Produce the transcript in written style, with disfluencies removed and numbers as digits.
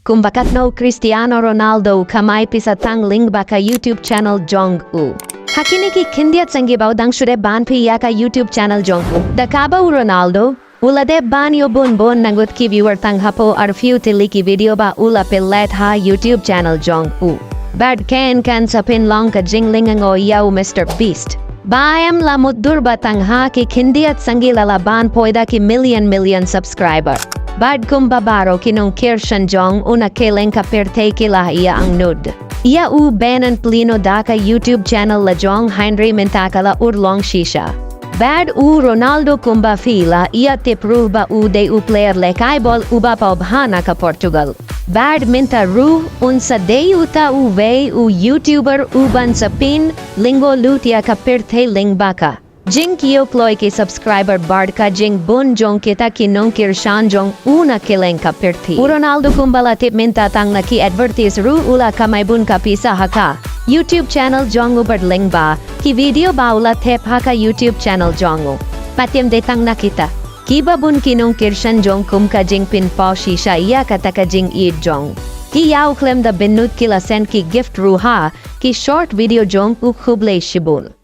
kung Katno Cristiano Ronaldo kamai pisatang ling baka YouTube channel Jong-u. Hakini ki kindiat sangibaw dang shude ban piya ka YouTube channel Jong-u. Dakaba Ronaldo, ulade ban yo bun nangut ki viewer tang hapo ar few tiliki video ba ula pillet ha YouTube channel Jong-u. Bad kan sa pinlong ka jinglingang o yaw Mr. Beast. Bayam la muddur batang ha ki kindiat sangi lalaban poida ki million subscriber. Bad kumbabaro kinong Kirshan Jong una keleng kaperte kila iya ang nud. Ia u banan plino daka YouTube channel la Jong Hindri mentakala urlong shisha. Bad u Ronaldo kumba fila ia tipru ba u de u player lekaibol uba pa obhana ka Portugal. Bad minta ru unsa de uta u ve u YouTuber uban sa pin linggo lutia kaperte ling baka. Jing kio ploy ki subscriber bard ka jing bun jong kita kinong Kirshan Jong una kileng kapirti. Ronaldo kumbala tip minta tang na ki advertise ru ula kamay bun ka pisa haka. YouTube channel Jong ubard ling ba, ki video ba ula tep haka YouTube channel Jong. Patim de tang nakita. Kiba bun kinong Kirshan Jong kum ka jing pin po shisha iya kataka jing id Jong. Ki yaw klem da binut kila sen ki gift ru ha, ki short video Jong u kuble shibun.